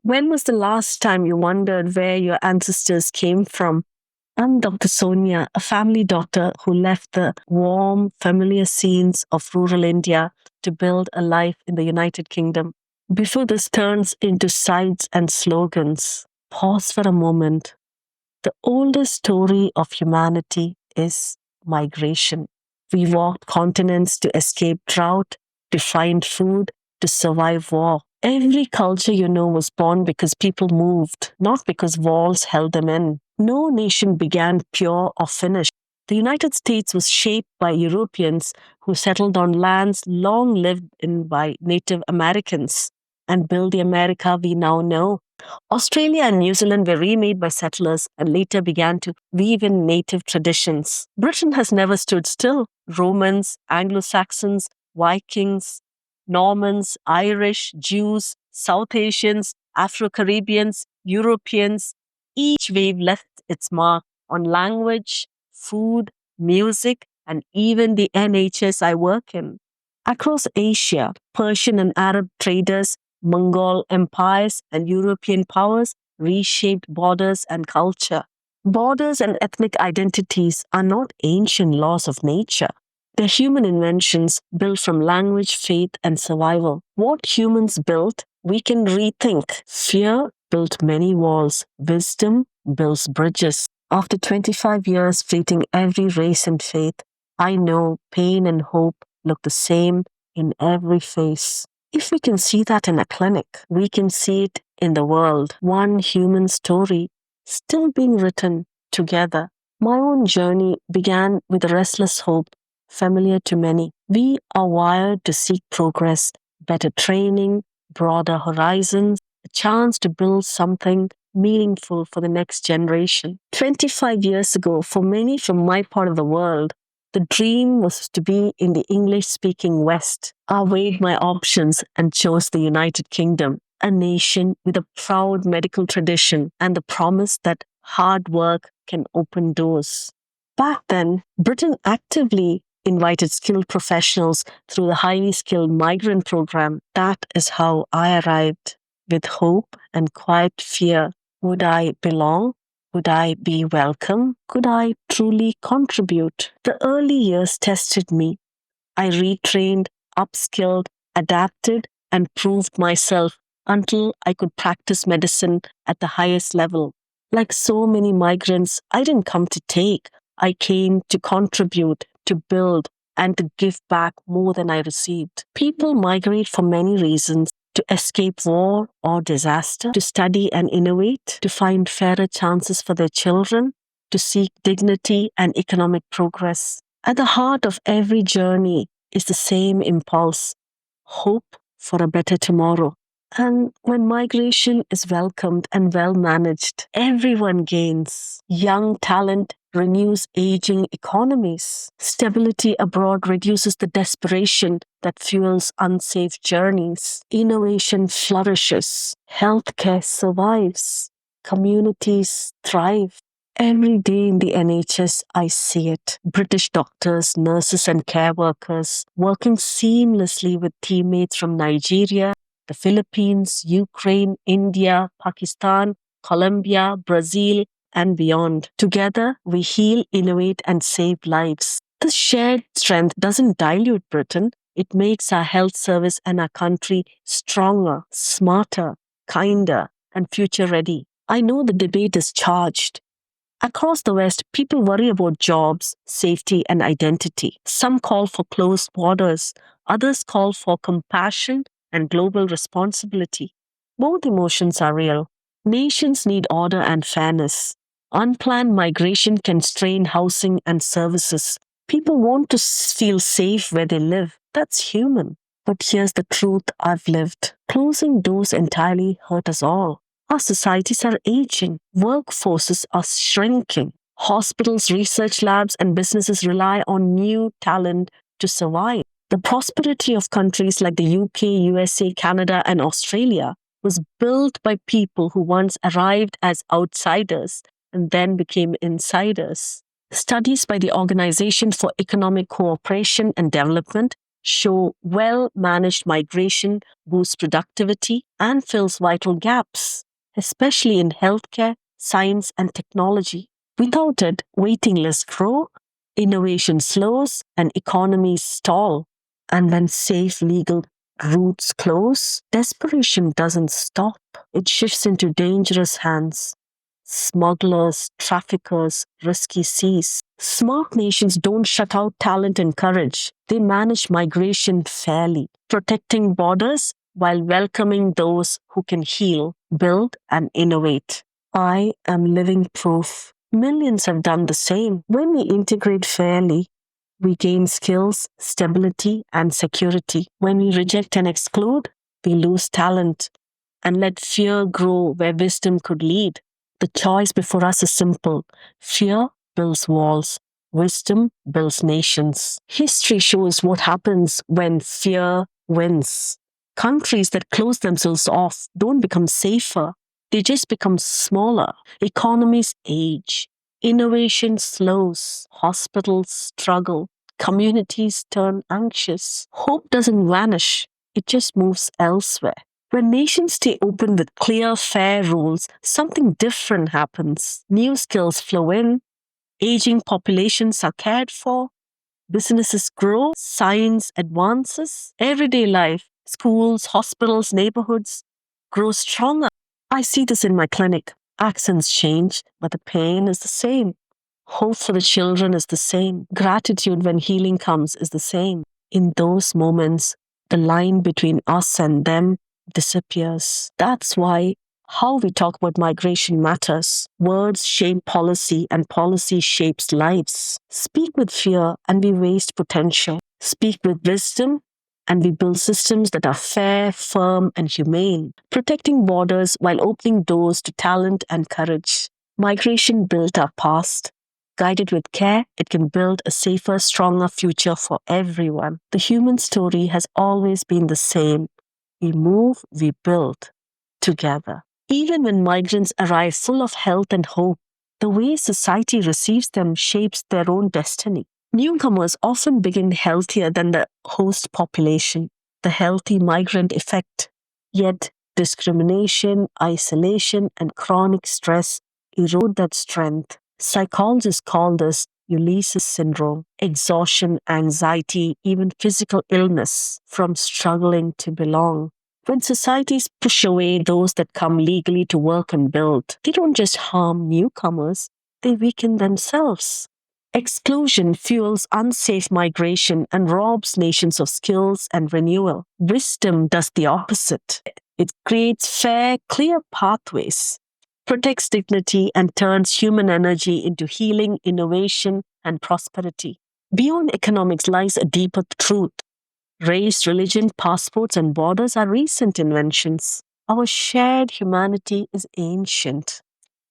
When was the last time you wondered where your ancestors came from? I'm Dr. Sonia, a family doctor who left the warm, familiar scenes of rural India to build a life in the United Kingdom. Before this turns into sites and slogans, pause for a moment. The oldest story of humanity is migration. We walked continents to escape drought, to find food, to survive war. Every culture you know was born because people moved, not because walls held them in. No nation began pure or finished. The United States was shaped by Europeans who settled on lands long lived in by Native Americans and built the America we now know. Australia and New Zealand were remade by settlers and later began to weave in native traditions. Britain has never stood still. Romans, Anglo Saxons, Vikings, Normans, Irish, Jews, South Asians, Afro Caribbeans, Europeans, each wave left its mark on language, food, music, and even the NHS I work in. Across Asia, Persian and Arab traders, Mongol empires, and European powers reshaped borders and culture. Borders and ethnic identities are not ancient laws of nature. They're human inventions built from language, faith, and survival. What humans built, we can rethink. Fear built many walls. Wisdom builds bridges. After 25 years treating every race and faith, I know pain and hope look the same in every face. If we can see that in a clinic, we can see it in the world. One human story still being written together. My own journey began with a restless hope, familiar to many. We are wired to seek progress, better training, broader horizons, a chance to build something meaningful for the next generation. 25 years ago, for many from my part of the world, the dream was to be in the English-speaking West. I weighed my options and chose the United Kingdom, a nation with a proud medical tradition and the promise that hard work can open doors. Back then, Britain actively invited skilled professionals through the highly skilled migrant program. That is how I arrived, with hope and quiet fear. Would I belong? Would I be welcome? Could I truly contribute? The early years tested me. I retrained, upskilled, adapted, and proved myself until I could practice medicine at the highest level. Like so many migrants, I didn't come to take. I came to contribute, to build, and to give back more than I received. People migrate for many reasons: to escape war or disaster, to study and innovate, to find fairer chances for their children, to seek dignity and economic progress. At the heart of every journey is the same impulse: hope for a better tomorrow. And when migration is welcomed and well managed, everyone gains. Young talent renews aging economies. Stability abroad reduces the desperation that fuels unsafe journeys. Innovation flourishes. Healthcare survives. Communities thrive. Every day in the NHS, I see it. British doctors, nurses, and care workers working seamlessly with teammates from Nigeria, the Philippines, Ukraine, India, Pakistan, Colombia, Brazil, and beyond. Together, we heal, innovate, and save lives. This shared strength doesn't dilute Britain. It makes our health service and our country stronger, smarter, kinder, and future ready. I know the debate is charged. Across the West, people worry about jobs, safety, and identity. Some call for closed borders, others call for compassion and global responsibility. Both emotions are real. Nations need order and fairness. Unplanned migration can strain housing and services. People want to feel safe where they live. That's human. But here's the truth I've lived. Closing doors entirely hurt us all. Our societies are aging. Workforces are shrinking. Hospitals, research labs, and businesses rely on new talent to survive. The prosperity of countries like the UK, USA, Canada, and Australia was built by people who once arrived as outsiders and then became insiders. Studies by the Organization for Economic Cooperation and Development show well-managed migration boosts productivity and fills vital gaps, especially in healthcare, science, and technology. Without it, waiting lists grow, innovation slows, and economies stall. And when safe legal routes close, desperation doesn't stop. It shifts into dangerous hands. Smugglers, traffickers, risky seas. Smart nations don't shut out talent and courage. They manage migration fairly, protecting borders while welcoming those who can heal, build, and innovate. I am living proof. Millions have done the same. When we integrate fairly, we gain skills, stability, and security. When we reject and exclude, we lose talent and let fear grow where wisdom could lead. The choice before us is simple. Fear builds walls. Wisdom builds nations. History shows what happens when fear wins. Countries that close themselves off don't become safer. They just become smaller. Economies age. Innovation slows. Hospitals struggle. Communities turn anxious. Hope doesn't vanish. It just moves elsewhere. When nations stay open with clear, fair rules, something different happens. New skills flow in, aging populations are cared for, businesses grow, science advances, everyday life, schools, hospitals, neighborhoods grow stronger. I see this in my clinic. Accents change, but the pain is the same. Hope for the children is the same. Gratitude when healing comes is the same. In those moments, the line between us and them disappears. That's why how we talk about migration matters. Words shape policy and policy shapes lives. Speak with fear and we waste potential. Speak with wisdom and we build systems that are fair, firm, and humane, protecting borders while opening doors to talent and courage. Migration built our past. Guided with care, it can build a safer, stronger future for everyone. The human story has always been the same. We move, we build together. Even when migrants arrive full of health and hope, the way society receives them shapes their own destiny. Newcomers often begin healthier than the host population, the healthy migrant effect. Yet, discrimination, isolation, and chronic stress erode that strength. Psychologists call this Ulysses syndrome, exhaustion, anxiety, even physical illness from struggling to belong. When societies push away those that come legally to work and build, they don't just harm newcomers, they weaken themselves. Exclusion fuels unsafe migration and robs nations of skills and renewal. Wisdom does the opposite. It creates fair, clear pathways, protects dignity, and turns human energy into healing, innovation, and prosperity. Beyond economics lies a deeper truth. Race, religion, passports, and borders are recent inventions. Our shared humanity is ancient.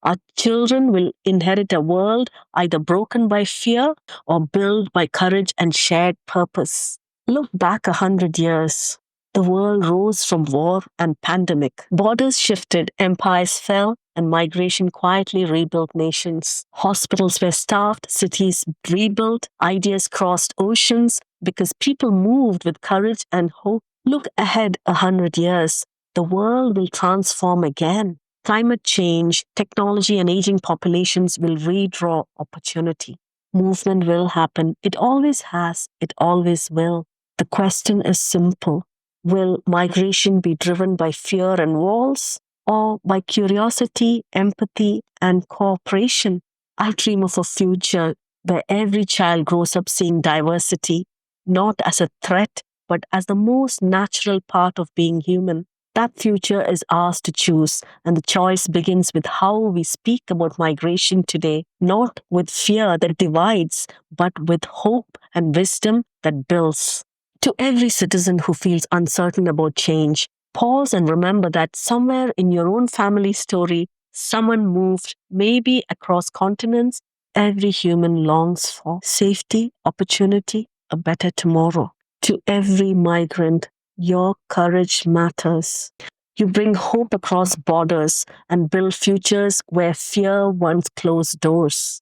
Our children will inherit a world either broken by fear or built by courage and shared purpose. Look back 100 years. The world rose from war and pandemic. Borders shifted, empires fell, and migration quietly rebuilt nations. Hospitals were staffed, cities rebuilt, ideas crossed oceans because people moved with courage and hope. Look ahead 100 years. The world will transform again. Climate change, technology, and aging populations will redraw opportunity. Movement will happen. It always has. It always will. The question is simple. Will migration be driven by fear and walls or by curiosity, empathy, and cooperation? I dream of a future where every child grows up seeing diversity, not as a threat, but as the most natural part of being human. That future is ours to choose, and the choice begins with how we speak about migration today, not with fear that divides, but with hope and wisdom that builds. To every citizen who feels uncertain about change, pause and remember that somewhere in your own family story, someone moved, maybe across continents. Every human longs for safety, opportunity, a better tomorrow. To every migrant, your courage matters. You bring hope across borders and build futures where fear once closed doors.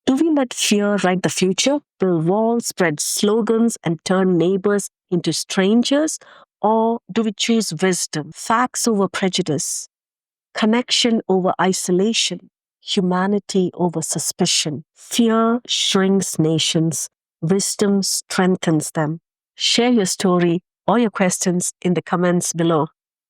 Do we let fear write the future, build walls, spread slogans, and turn neighbors into strangers, or do we choose wisdom, facts over prejudice, connection over isolation, humanity over suspicion? Fear shrinks nations, wisdom strengthens them. Share your story or your questions in the comments below.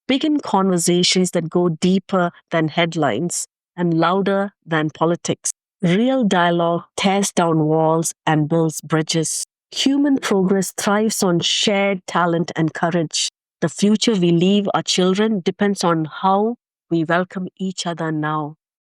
Begin conversations that go deeper than headlines and louder than politics. Real dialogue tears down walls and builds bridges. Human progress thrives on shared talent and courage. The future we leave our children depends on how we welcome each other now.